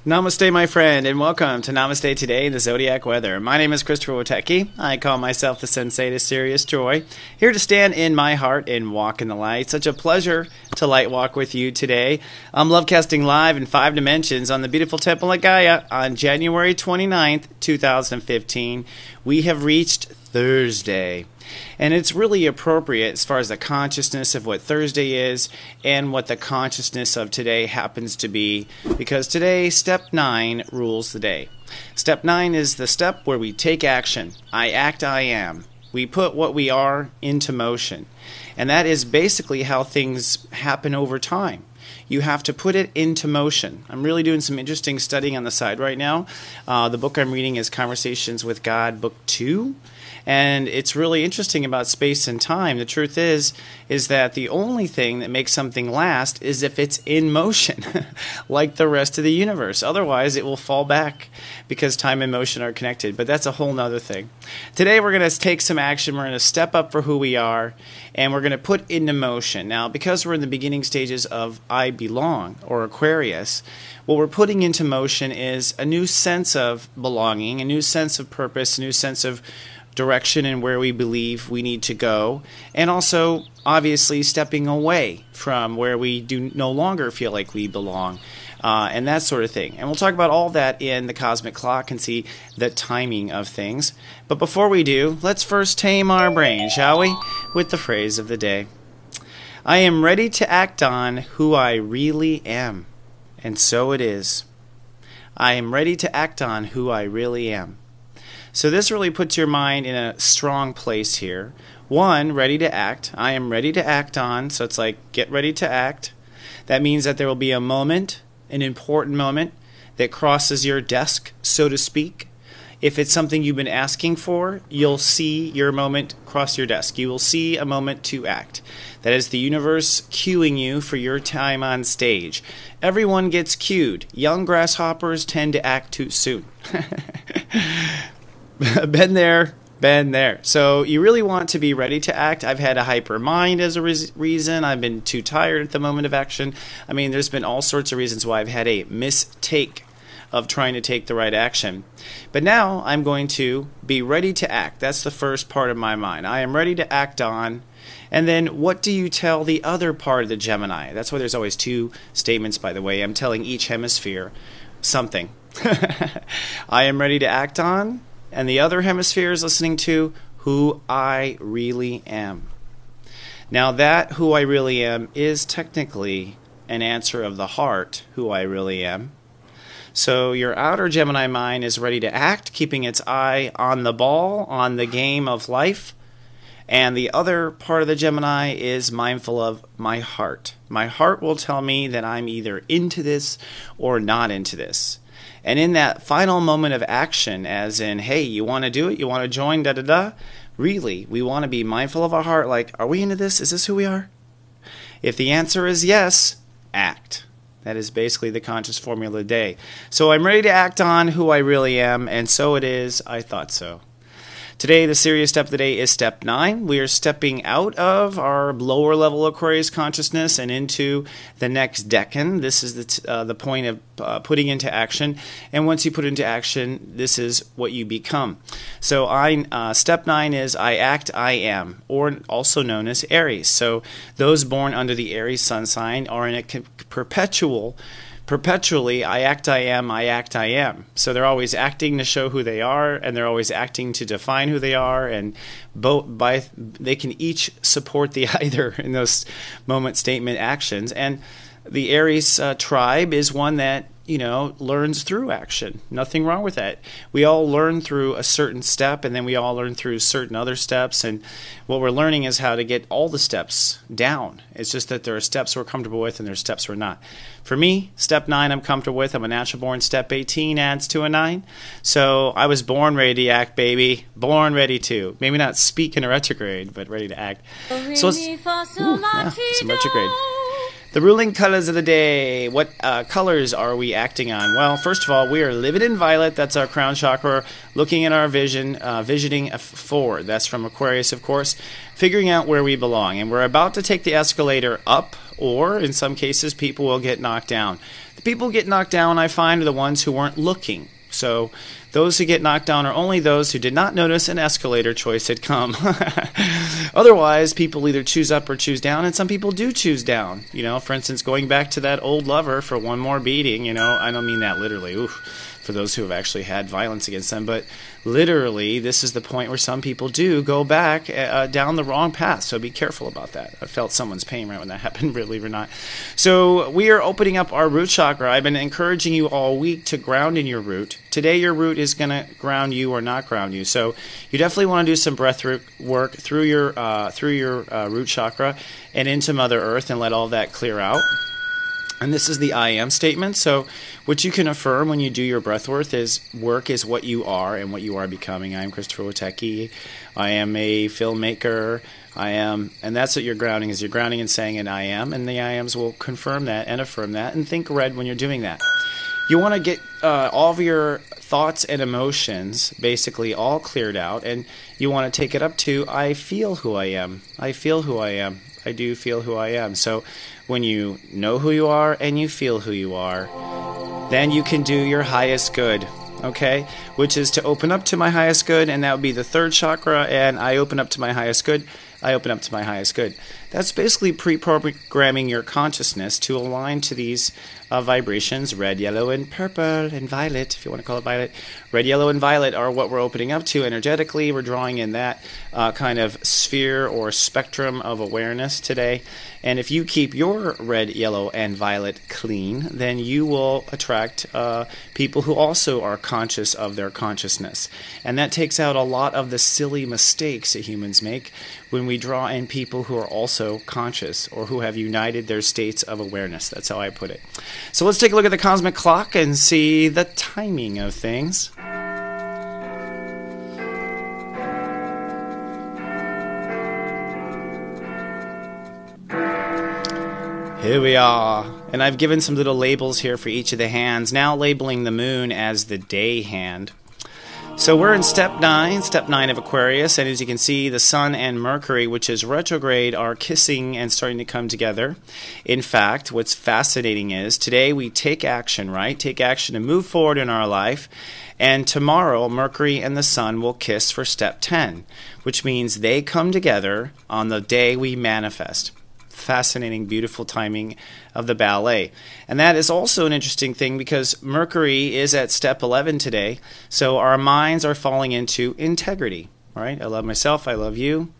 Namaste, my friend, and welcome to Namaste Today, the Zodiac Weather. My name is Christopher Witecki. I call myself the Sensei to Sirius Joy, here to stand in my heart and walk in the light. Such a pleasure to light walk with you today. I'm lovecasting live in 5 dimensions on the beautiful temple at Gaia on January 29th, 2015. We have reached Thursday. And it's really appropriate as far as the consciousness of what Thursday is and what the consciousness of today happens to be, because today, Step 9 rules the day. Step 9 is the step where we take action. I act, I am. We put what we are into motion. And that is basically how things happen over time. You have to put it into motion. I'm really doing some interesting studying on the side right now. The book I'm reading is Conversations with God, Book 2. And it's really interesting about space and time. The truth is that the only thing that makes something last is if it's in motion, like the rest of the universe. Otherwise, it will fall back because time and motion are connected. But that's a whole nother thing. Today, we're going to take some action. We're going to step up for who we are, and we're going to put into motion. Now, because we're in the beginning stages of I Belong, or Aquarius, what we're putting into motion is a new sense of belonging, a new sense of purpose, a new sense of direction and where we believe we need to go, and also obviously stepping away from where we do no longer feel like we belong, and that sort of thing. And we'll talk about all that in the cosmic clock and see the timing of things. But before we do, let's first tame our brain, shall we, with the phrase of the day. I am ready to act on who I really am, and so it is. I am ready to act on who I really am. So this really puts your mind in a strong place here. 1, ready to act. I am ready to act on. So it's like, get ready to act. That means that there will be a moment, an important moment, that crosses your desk, so to speak. If it's something you've been asking for, you'll see your moment cross your desk. You will see a moment to act. That is the universe cueing you for your time on stage. Everyone gets cued. Young grasshoppers tend to act too soon. Been there. So you really want to be ready to act. I've had a hyper mind as a reason. I've been too tired at the moment of action. I mean, there's been all sorts of reasons why I've had a mistake of trying to take the right action. But now I'm going to be ready to act. That's the first part of my mind. I am ready to act on. And then what do you tell the other part of the Gemini? That's why there's always 2 statements, by the way. I'm telling each hemisphere something. I am ready to act on. And the other hemisphere is listening to who I really am. Now that who I really am is technically an answer of the heart, who I really am. So your outer Gemini mind is ready to act, keeping its eye on the ball, on the game of life. And the other part of the Gemini is mindful of my heart. My heart will tell me that I'm either into this or not into this. And in that final moment of action, as in, hey, you want to do it? You want to join? Da-da-da? Really, we want to be mindful of our heart, like, are we into this? Is this who we are? If the answer is yes, act. That is basically the conscious formula of the day. So I'm ready to act on who I really am, and so it is. I thought so. Today, the serious step of the day is Step 9. We are stepping out of our lower level Aquarius consciousness and into the next decan. This is the point of putting into action. And once you put into action, this is what you become. So Step 9 is I act, I am, or also known as Aries. So those born under the Aries sun sign are in a perpetually, I act, I am, I act, I am. So they're always acting to show who they are, and they're always acting to define who they are, and they can each support the either in those moment statement actions. And the Aries tribe is one that, learns through action. Nothing wrong with that. We all learn through a certain step, and then we all learn through certain other steps, and what we're learning is how to get all the steps down. It's just that there are steps we're comfortable with and there are steps we're not. For me, Step 9 I'm comfortable with. I'm a natural born. Step 18 adds to a 9. So I was born ready to act, baby. Born ready to. Maybe not speak in a retrograde, but ready to act. So some retrograde. The ruling colors of the day. What colors are we acting on? Well, first of all, we are living in violet. That's our crown chakra. Looking at our visioning forward. That's from Aquarius, of course. Figuring out where we belong. And we're about to take the escalator up or in some cases, people will get knocked down. The people who get knocked down, I find, are the ones who weren't looking. So those who get knocked down are only those who did not notice an escalator choice had come. Otherwise, people either choose up or choose down, and some people do choose down. You know, for instance, going back to that old lover for one more beating, you know, I don't mean that literally, for those who have actually had violence against them, but literally, this is the point where some people do go back down the wrong path, so be careful about that. I felt someone's pain right when that happened, believe it or not. So we are opening up our root chakra. I've been encouraging you all week to ground in your root. Today, your root is going to ground you or not ground you. So you definitely want to do some breath work through your root chakra and into Mother Earth and let all that clear out. And this is the I am statement. So what you can affirm when you do your breath work is what you are and what you are becoming. I am Christopher Witecki. I am a filmmaker. I am, and that's what you're grounding is. You're grounding and saying an I am, and the I ams will confirm that and affirm that. And think red when you're doing that. You want to get all of your thoughts and emotions basically all cleared out, and you want to take it up to I feel who I am. I feel who I am. I do feel who I am. So when you know who you are and you feel who you are, then you can do your highest good, okay? Which is to open up to my highest good, and that would be the third chakra, and I open up to my highest good. I open up to my highest good. That's basically pre-programming your consciousness to align to these vibrations. Red, yellow, and purple, and violet, if you want to call it violet. Red, yellow, and violet are what we're opening up to energetically. We're drawing in that kind of sphere or spectrum of awareness today. And if you keep your red, yellow, and violet clean, then you will attract people who also are conscious of their consciousness. And that takes out a lot of the silly mistakes that humans make when we draw in people who are also conscious or who have united their states of awareness. That's how I put it. So let's take a look at the cosmic clock and see the timing of things. Here we are, and I've given some little labels here for each of the hands, now labeling the moon as the day hand. So we're in step 9 of Aquarius, and as you can see, the Sun and Mercury, which is retrograde, are kissing and starting to come together. In fact, what's fascinating is today we take action, right? Take action to move forward in our life, and tomorrow Mercury and the Sun will kiss for step 10, which means they come together on the day we manifest. Fascinating, beautiful timing of the ballet. And that is also an interesting thing because Mercury is at step 11 today, so our minds are falling into integrity, right? I love myself, I love you.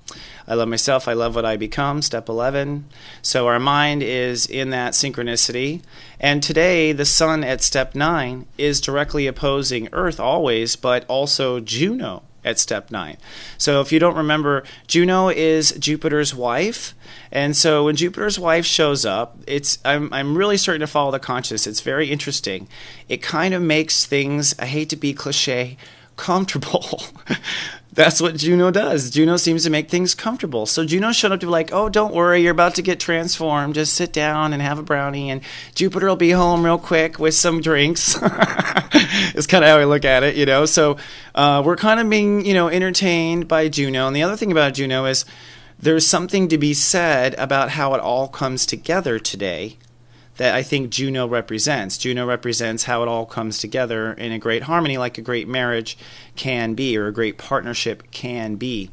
I love myself, I love what I become, step 11. So our mind is in that synchronicity. And today, the Sun at step 9 is directly opposing Earth always, but also Juno at step 9. So if you don't remember, Juno is Jupiter's wife, and so when Jupiter's wife shows up, I'm really starting to follow the conscious. It's very interesting. It kind of makes things, I hate to be cliche, comfortable. That's what Juno does. Juno seems to make things comfortable. So Juno showed up to be like, oh, don't worry, you're about to get transformed. Just sit down and have a brownie, and Jupiter will be home real quick with some drinks. It's kind of how I look at it, you know. So we're kind of being, you know, entertained by Juno. And the other thing about Juno is there's something to be said about how it all comes together today that I think Juno represents. Juno represents how it all comes together in a great harmony, like a great marriage can be, or a great partnership can be.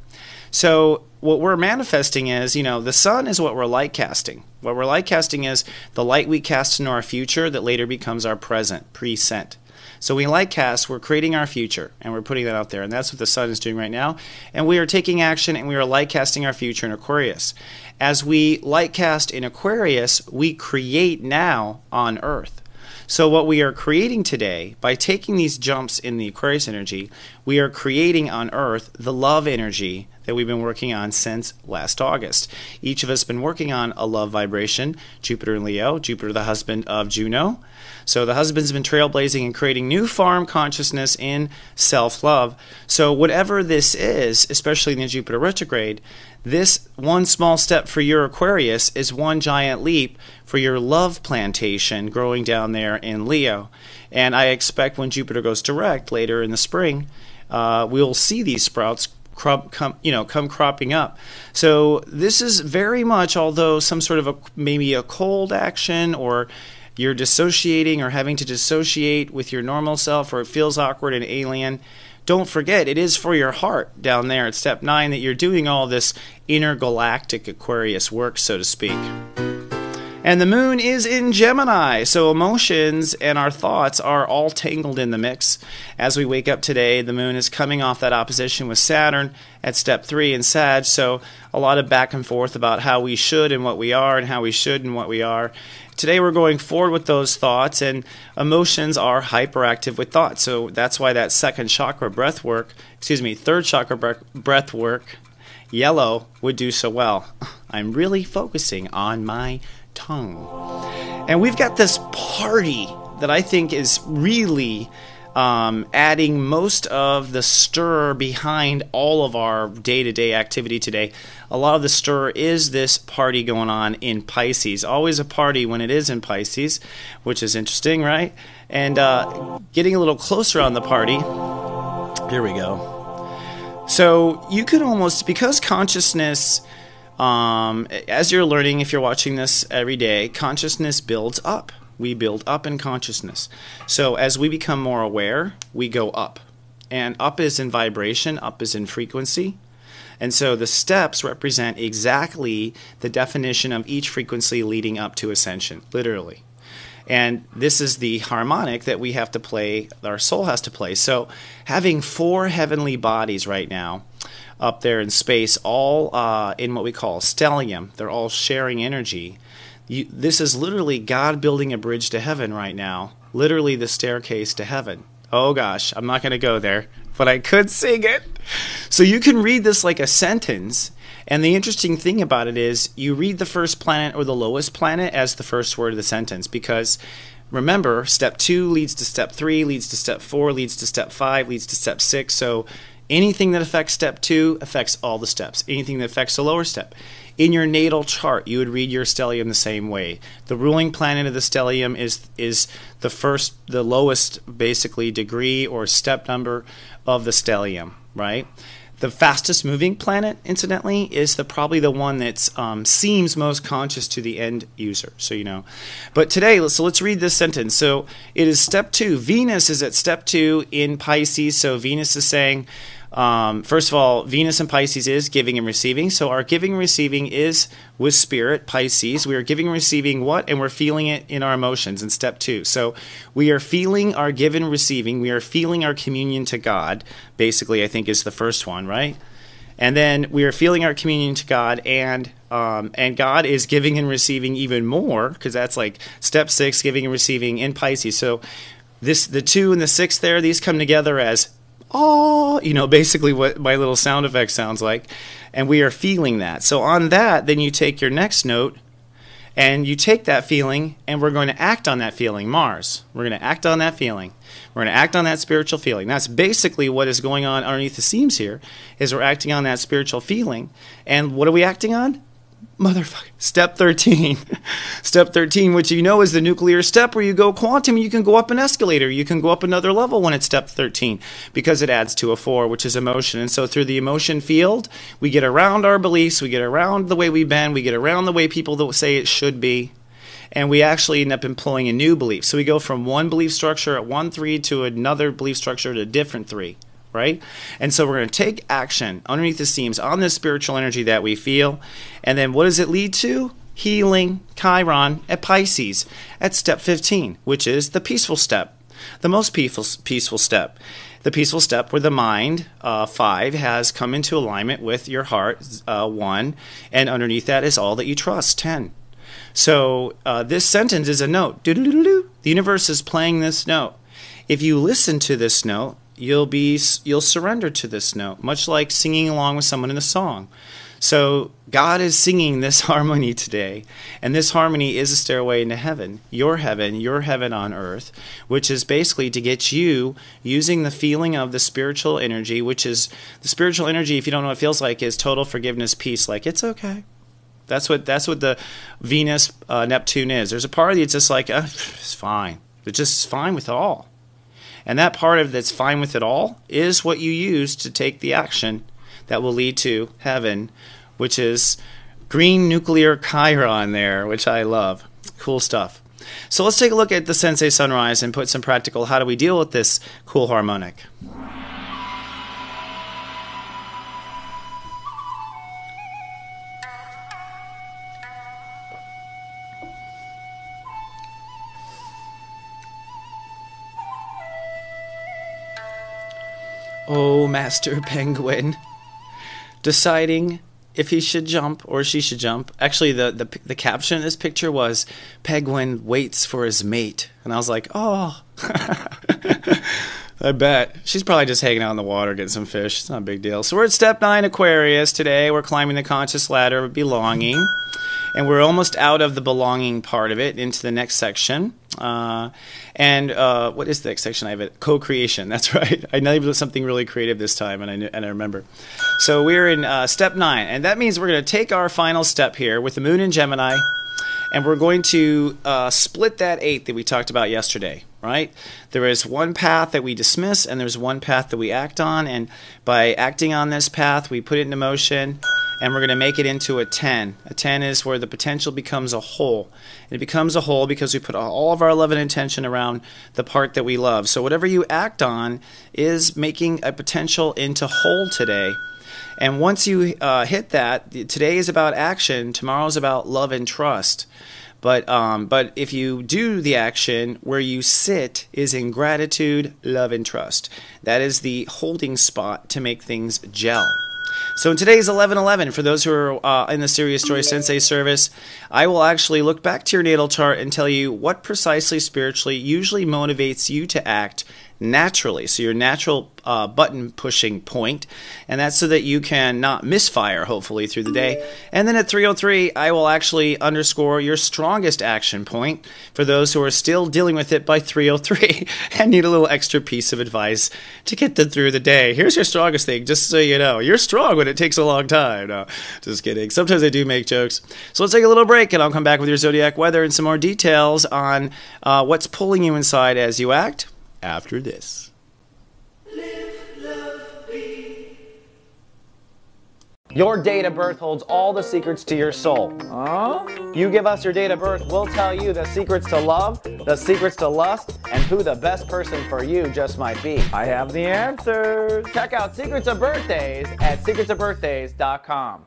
So what we're manifesting is, you know, the Sun is what we're light casting. What we're light casting is the light we cast into our future that later becomes our present, present. So we light cast, we're creating our future, and we're putting that out there, and that's what the Sun is doing right now. And we are taking action, and we are light casting our future in Aquarius. As we light cast in Aquarius, we create now on Earth. So what we are creating today, by taking these jumps in the Aquarius energy, we are creating on Earth the love energy that we've been working on since last August. Each of us has been working on a love vibration, Jupiter and Leo, Jupiter the husband of Juno. So the husband's been trailblazing and creating new farm consciousness in self-love. So whatever this is, especially in the Jupiter retrograde, this one small step for your Aquarius is one giant leap for your love plantation growing down there in Leo. And I expect when Jupiter goes direct later in the spring, we'll see these sprouts come cropping up. So this is very much, although some sort of maybe a cold action, or you're dissociating or having to dissociate with your normal self, or it feels awkward and alien, don't forget, it is for your heart down there at step 9 that you're doing all this intergalactic Aquarius work, so to speak. And the moon is in Gemini, so emotions and our thoughts are all tangled in the mix. As we wake up today, the moon is coming off that opposition with Saturn at step 3 in Sag, so a lot of back and forth about how we should and what we are, and how we should and what we are. Today we're going forward with those thoughts, and emotions are hyperactive with thoughts. So that's why that third chakra breath work, yellow, would do so well. I'm really focusing on my tongue. And we've got this party that I think is really adding most of the stir behind all of our day-to-day activity today. A lot of the stir is this party going on in Pisces. Always a party when it is in Pisces, which is interesting, right? And getting a little closer on the party. Here we go. So you could almost, because consciousness, as you're learning, if you're watching this every day, consciousness builds up. We build up in consciousness. So as we become more aware, we go up. And up is in vibration, up is in frequency. And so the steps represent exactly the definition of each frequency leading up to ascension, literally. And this is the harmonic that we have to play, our soul has to play. So having 4 heavenly bodies right now up there in space, all in what we call stellium, they're all sharing energy. This is literally God building a bridge to heaven right now, literally the staircase to heaven. Oh gosh, I'm not going to go there, but I could sing it. So you can read this like a sentence, and the interesting thing about it is you read the first planet or the lowest planet as the first word of the sentence, because remember, step 2 leads to step 3, leads to step 4, leads to step 5, leads to step 6. So anything that affects step 2 affects all the steps. Anything that affects the lower step. In your natal chart, you would read your stellium the same way. The ruling planet of the stellium is the lowest, basically, degree or step number of the stellium, right? The fastest moving planet, incidentally, is probably the one that seems most conscious to the end user, so you know. But today, let's read this sentence. So it is step 2. Venus is at step 2 in Pisces. So Venus is saying, first of all, Venus in Pisces is giving and receiving. So our giving and receiving is with spirit, Pisces. We are giving and receiving what? And we're feeling it in our emotions in step 2. So we are feeling our give and receiving. We are feeling our communion to God, basically, I think is the first one, right? And then we are feeling our communion to God, and God is giving and receiving even more, because that's like step 6, giving and receiving in Pisces. So the 2 and the 6 there, these come together as oh, basically what my little sound effect sounds like, and we are feeling that. So on that, then you take your next note, and you take that feeling, and we're going to act on that feeling, Mars. We're going to act on that feeling. We're going to act on that spiritual feeling. That's basically what is going on underneath the seams here, is we're acting on that spiritual feeling. And what are we acting on? Motherfucker. Step 13. Step 13, which you know is the nuclear step where you go quantum. You can go up an escalator. You can go up another level when it's step 13, because it adds to a 4, which is emotion. And so through the emotion field, we get around our beliefs. We get around the way we've been. We get around the way people that say it should be. And we actually end up employing a new belief. So we go from one belief structure at 1-3 to another belief structure at a different 3. Right? And so we're going to take action underneath the seams on this spiritual energy that we feel. And then what does it lead to? Healing, Chiron, at Pisces at step 15, which is the peaceful step, the most peaceful step. The peaceful step where the mind, 5, has come into alignment with your heart, 1, and underneath that is all that you trust, 10. So this sentence is a note. The universe is playing this note. If you listen to this note, you'll surrender to this note, much like singing along with someone in a song. So God is singing this harmony today, and this harmony is a stairway into heaven, your heaven on earth, which is basically to get you using the feeling of the spiritual energy, which is the spiritual energy, if you don't know what it feels like, is total forgiveness, peace, like it's okay. That's what the Venus Neptune is. There's a part of you that's just like, it's fine. It's just fine with it all. And that part of that's fine with it all is what you use to take the action that will lead to heaven, which is green nuclear chiron there, which I love. Cool stuff. So let's take a look at the Sensei Sunrise and put some practical, how do we deal with this cool harmonic? Oh, Master Penguin, deciding if he should jump or she should jump. Actually, the caption of this picture was, Penguin waits for his mate. And I was like, oh, I bet. She's probably just hanging out in the water getting some fish. It's not a big deal. So we're at Step 9 Aquarius today. We're climbing the conscious ladder of belonging. And we're almost out of the belonging part of it into the next section. What is the next section? I have it. Co-creation. That's right. I named something really creative this time, and I remember. So we're in Step 9, and that means we're going to take our final step here with the Moon in Gemini, and we're going to split that 8 that we talked about yesterday. Right? There is one path that we dismiss, and there's one path that we act on, and by acting on this path, we put it into motion. And we're going to make it into a 10. A 10 is where the potential becomes a whole. And it becomes a whole because we put all of our love and intention around the part that we love. So whatever you act on is making a potential into whole today. And once you hit that, today is about action, tomorrow is about love and trust. But if you do the action, where you sit is in gratitude, love, and trust. That is the holding spot to make things gel. So in today's 11/11, for those who are in the Sirius Joy Sensei service, I will actually look back to your natal chart and tell you what precisely spiritually usually motivates you to act naturally. So your natural button pushing point, and that's so that you can not misfire hopefully through the day. And then at 3:03 I will actually underscore your strongest action point for those who are still dealing with it by 3:03 and need a little extra piece of advice to get them through the day. Here's your strongest thing, just so you know. You're strong when it takes a long time. No, just kidding. Sometimes I do make jokes. So let's take a little break and I'll come back with your zodiac weather and some more details on what's pulling you inside as you act after this. Your date of birth holds all the secrets to your soul. You give us your date of birth, we'll tell you the secrets to love, the secrets to lust, and who the best person for you just might be. I have the answers. Check out Secrets of Birthdays at secretsofbirthdays.com.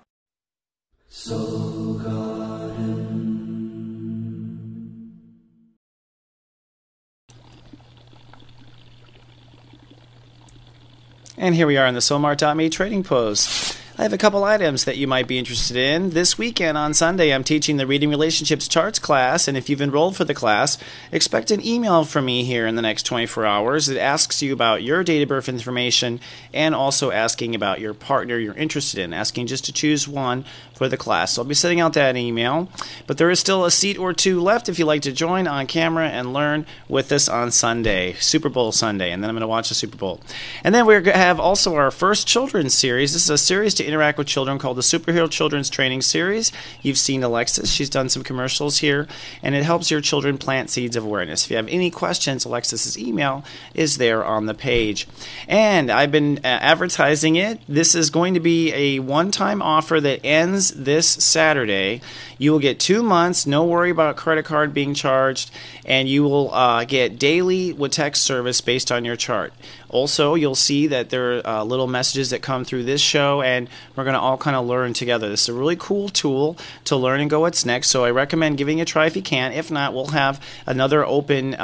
And here we are in the Soulmart.me trading post. I have a couple items that you might be interested in. This weekend on Sunday, I'm teaching the Reading Relationships Charts class, and if you've enrolled for the class, expect an email from me here in the next 24 hours. It asks you about your date of birth information and also asking about your partner you're interested in, asking just to choose one for the class. So I'll be sending out that email, but there is still a seat or two left if you'd like to join on camera and learn with us on Sunday, Super Bowl Sunday, and then I'm going to watch the Super Bowl. And then we're going to have also our first children's series. This is a series to interact with children called the Superhero Children's Training Series. You've seen Alexis. She's done some commercials here, and it helps your children plant seeds of awareness. If you have any questions, Alexis's email is there on the page. And I've been advertising it. This is going to be a one-time offer that ends this Saturday. You will get 2 months, no worry about credit card being charged, and you will get daily Witecki service based on your chart. Also, you'll see that there are little messages that come through this show, and we're going to all kind of learn together. This is a really cool tool to learn and go what's next, so I recommend giving it a try if you can. If not, we'll have another open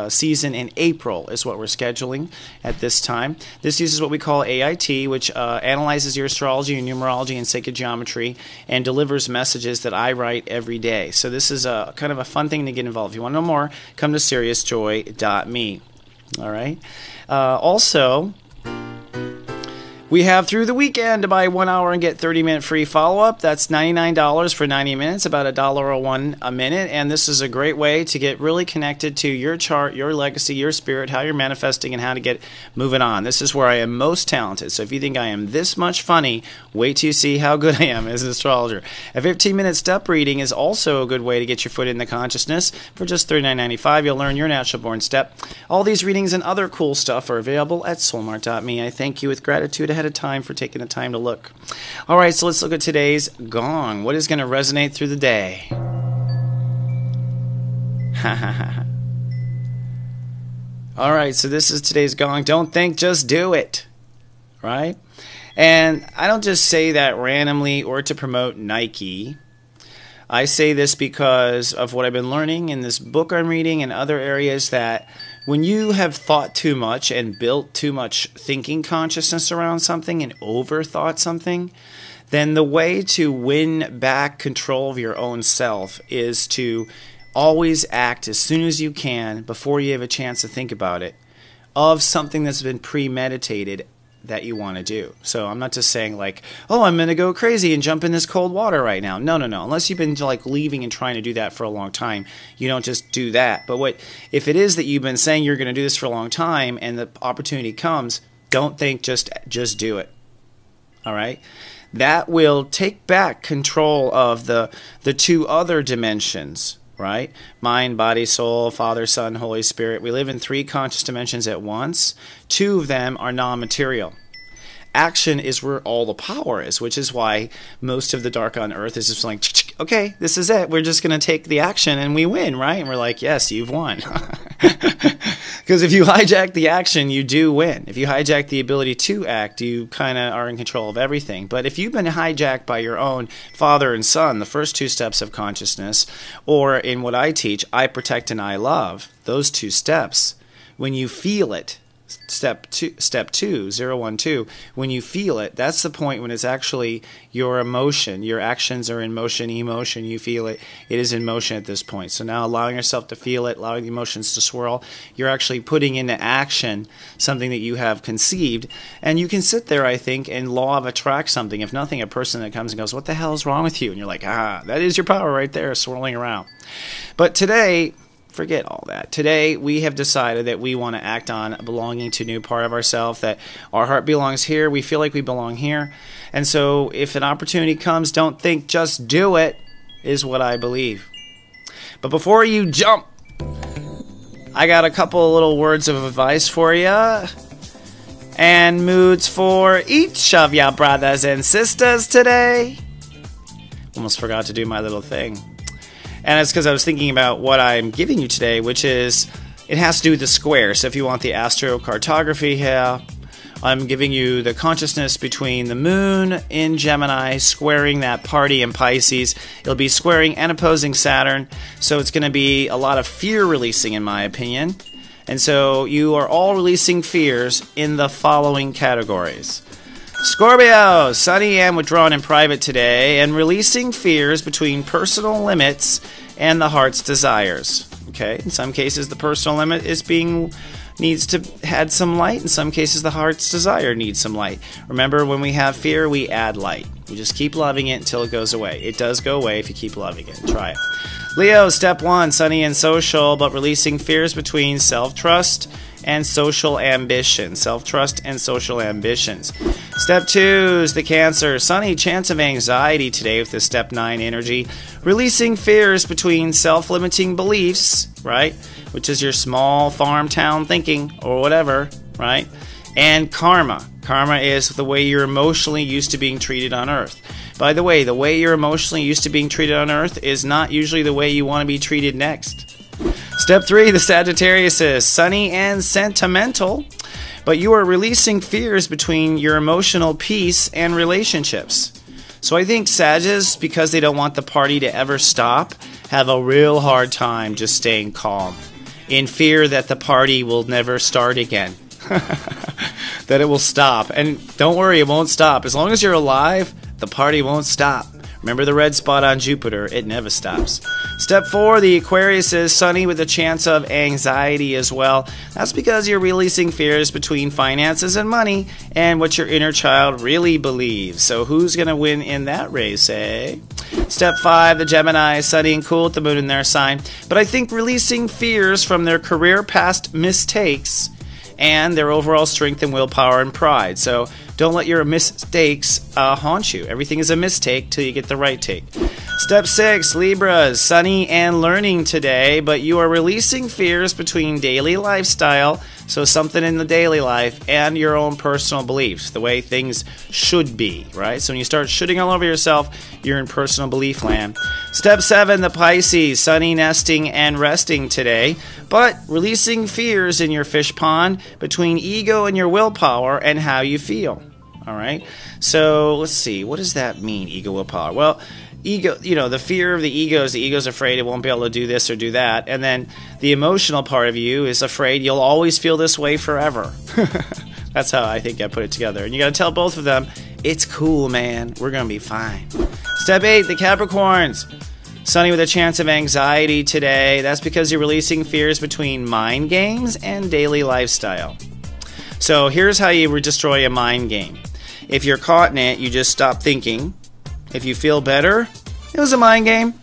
season in April is what we're scheduling at this time. This uses what we call AIT, which analyzes your astrology and numerology and sacred geometry and delivers messages that I write every day. So this is a kind of a fun thing to get involved. If you want to know more, come to SiriousJoy.me. All right. Also, we have through the weekend to buy 1 hour and get 30-minute free follow-up. That's $99 for 90 minutes, about $1.01 a minute. And this is a great way to get really connected to your chart, your legacy, your spirit, how you're manifesting, and how to get moving on. This is where I am most talented. So if you think I am this much funny, wait till you see how good I am as an astrologer. A 15-minute step reading is also a good way to get your foot in the consciousness. For just $39.95, you'll learn your natural-born step. All these readings and other cool stuff are available at soulmart.me. I thank you with gratitude ahead ahead of time for taking the time to look. All right, so let's look at today's gong. What is going to resonate through the day? All right, so this is today's gong. Don't think, just do it. Right? And I don't just say that randomly or to promote Nike. I say this because of what I've been learning in this book I'm reading and other areas, that when you have thought too much and built too much thinking consciousness around something and overthought something, then the way to win back control of your own self is to always act as soon as you can, before you have a chance to think about it, of something that's been premeditated that you want to do. So I'm not just saying like, oh, I'm going to go crazy and jump in this cold water right now. No. Unless you've been like leaving and trying to do that for a long time, you don't just do that. But if it is that you've been saying you're going to do this for a long time and the opportunity comes, don't think, just do it. All right? That will take back control of the two other dimensions. Right? Mind, body, soul, Father, Son, Holy Spirit. We live in 3 conscious dimensions at once. 2 of them are non-material. Action is where all the power is, which is why most of the dark on earth is just like, okay, this is it. We're just going to take the action and we win, right? And we're like, yes, you've won. Because if you hijack the action, you do win. If you hijack the ability to act, you kind of are in control of everything. But if you've been hijacked by your own Father and Son, the first 2 steps of consciousness, or in what I teach, I protect and I love, those 2 steps, when you feel it, step 2, 0, 1, 2, when you feel it, that's the point when it's actually your emotion. Your actions are in motion, emotion, you feel it. It is in motion at this point. So now allowing yourself to feel it, allowing the emotions to swirl, you're actually putting into action something that you have conceived. And you can sit there, I think, and law of attract something. If nothing, a person that comes and goes, what the hell is wrong with you? And you're like, that is your power right there, swirling around. But today, forget all that. Today, we have decided that we want to act on belonging to a new part of ourselves, that our heart belongs here. We feel like we belong here. And so if an opportunity comes, don't think, just do it, is what I believe. But before you jump, I got a couple of little words of advice for you. And moods for each of ya brothers and sisters today. Almost forgot to do my little thing. And it's because I was thinking about what I'm giving you today, which is, it has to do with the square. So if you want the astrocartography here, I'm giving you the consciousness between the moon in Gemini squaring that party in Pisces. It'll be squaring and opposing Saturn. So it's going to be a lot of fear releasing, in my opinion. And so you are all releasing fears in the following categories. Scorpio, sunny and withdrawn in private today, and releasing fears between personal limits and the heart's desires. Okay, in some cases the personal limit needs to add some light. In some cases the heart's desire needs some light. Remember, when we have fear, we add light. We just keep loving it until it goes away. It does go away if you keep loving it. Try it. Leo, step 1, sunny and social, but releasing fears between self-trust and social ambition. Self-trust and social ambitions. Step 2 is the Cancer. Sunny, chance of anxiety today with the step 9 energy. Releasing fears between self-limiting beliefs, right? Which is your small farm town thinking or whatever, right? And karma. Karma is the way you're emotionally used to being treated on Earth. By the way you're emotionally used to being treated on Earth is not usually the way you want to be treated next. Step 3, the Sagittarius is sunny and sentimental, but you are releasing fears between your emotional peace and relationships. So I think Sagittarius, because they don't want the party to ever stop, have a real hard time just staying calm, in fear that the party will never start again. That it will stop. And don't worry, it won't stop. As long as you're alive, the party won't stop. Remember the red spot on Jupiter, it never stops. Step 4, the Aquarius is sunny with a chance of anxiety as well. That's because you're releasing fears between finances and money and what your inner child really believes. So who's going to win in that race, eh? Step 5, the Gemini is sunny and cool with the moon in their sign. But I think releasing fears from their career past mistakes and their overall strength and willpower and pride. So don't let your mistakes haunt you. Everything is a mistake till you get the right take. Step 6, Libras, sunny and learning today, but you are releasing fears between daily lifestyle, so something in the daily life, and your own personal beliefs, the way things should be, right? So when you start shooting all over yourself, you're in personal belief land. Step 7, the Pisces, sunny, nesting, and resting today, but releasing fears in your fish pond between ego and your willpower and how you feel, all right? So let's see, what does that mean, ego, willpower? Well, ego, the fear of the ego's afraid it won't be able to do this or do that. And then the emotional part of you is afraid you'll always feel this way forever. That's how I think I put it together. And you got to tell both of them, it's cool, man. We're going to be fine. Step 8, the Capricorns. Sunny with a chance of anxiety today. That's because you're releasing fears between mind games and daily lifestyle. So here's how you destroy a mind game. If you're caught in it, you just stop thinking. If you feel better, it was a mind game.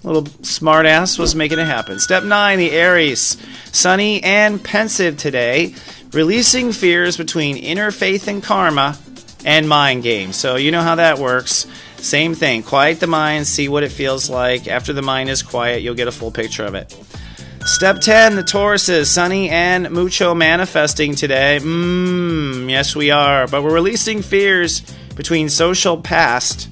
Little smartass was making it happen. Step 9, the Aries. Sunny and pensive today. Releasing fears between inner faith and karma and mind games. So you know how that works. Same thing. Quiet the mind. See what it feels like. After the mind is quiet, you'll get a full picture of it. Step 10, the Tauruses. Sunny and mucho manifesting today. Yes, we are. But we're releasing fears between social past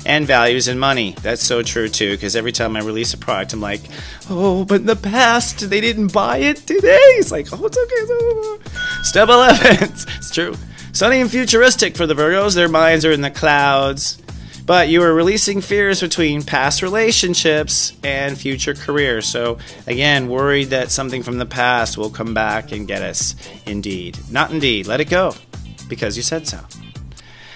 and values and money. That's so true too, because every time I release a product, I'm like, oh, but in the past, they didn't buy it today. It's like, oh, it's okay. It's okay. Step 11, it's true. Sunny and futuristic for the Virgos. Their minds are in the clouds. But you are releasing fears between past relationships and future careers. So, again, worried that something from the past will come back and get us. Indeed. Not indeed. Let it go, because you said so.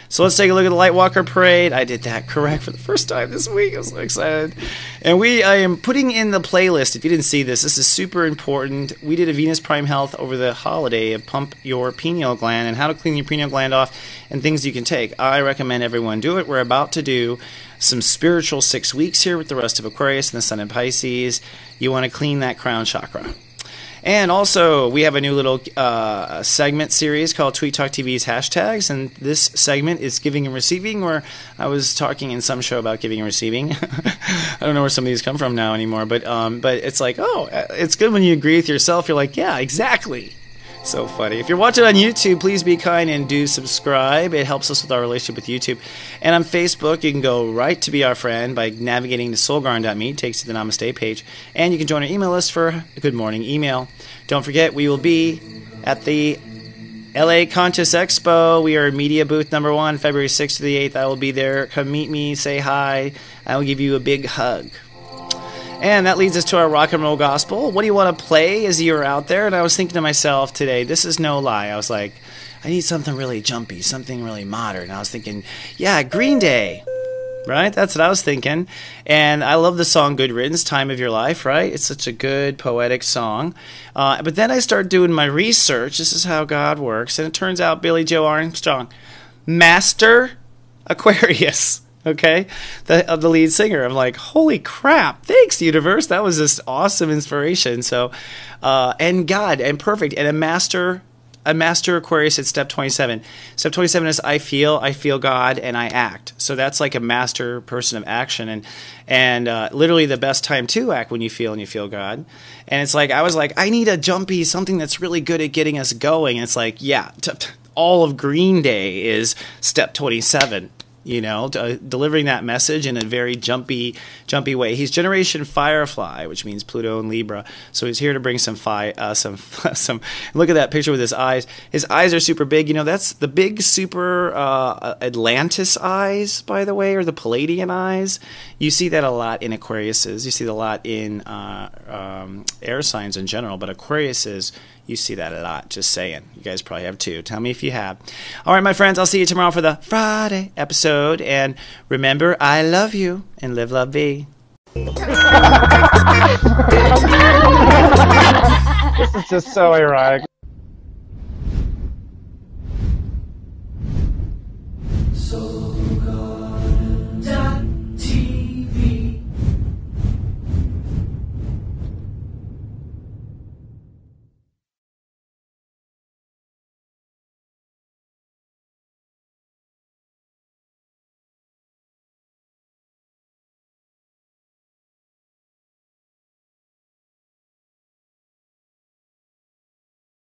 So let's take a look at the Lightwalker Parade. I did that correct for the first time this week. I was so excited. And I am putting in the playlist. If you didn't see this, this is super important. We did a Venus Prime Health over the holiday of Pump Your Pineal Gland and how to clean your pineal gland off and things you can take. I recommend everyone do it. We're about to do some spiritual 6 weeks here with the rest of Aquarius and the Sun in Pisces. You want to clean that crown chakra. And also, we have a new little segment series called Tweet Talk TV's Hashtags, and this segment is giving and receiving, where I was talking in some show about giving and receiving. I don't know where some of these come from now anymore, but it's like, oh, it's good when you agree with yourself. You're like, yeah, exactly. So funny. If you're watching on YouTube, please be kind and do subscribe. It helps us with our relationship with YouTube. And on Facebook, you can go right to be our friend by navigating to soulgarden.me. It takes you to the Namaste page. And you can join our email list for a good morning email. Don't forget, we will be at the LA Conscious Expo. We are media booth number 1, February 6th to the 8th. I will be there. Come meet me. Say hi. I will give you a big hug. And that leads us to our rock and roll gospel. What do you want to play as you're out there? And I was thinking to myself today, this is no lie. I was like, I need something really jumpy, something really modern. And I was thinking, yeah, Green Day, right? That's what I was thinking. And I love the song Good Riddance, Time of Your Life, right? It's such a good, poetic song. But then I started doing my research. This is how God works. And it turns out Billy Joe Armstrong, Master Aquarius. Okay, the lead singer. I'm like, holy crap! Thanks, universe. That was just awesome inspiration. So, and God, and perfect, and a master Aquarius at step 27. Step 27 is I feel God, and I act. So that's like a master person of action, and literally the best time to act when you feel and you feel God. And it's like I was like, I need a jumpy something that's really good at getting us going. And it's like, yeah, all of Green Day is step 27. You know, delivering that message in a very jumpy way. He's Generation Firefly, which means Pluto and Libra. So he's here to bring some. Look at that picture with his eyes. His eyes are super big. You know, that's the big super Atlantis eyes, by the way, or the Palladian eyes. You see that a lot in Aquariuses. You see that a lot in air signs in general, but Aquariuses, you see that a lot, just saying. You guys probably have too. Tell me if you have. All right, my friends, I'll see you tomorrow for the Friday episode. And remember, I love you, and live, love, be. This is just so ironic.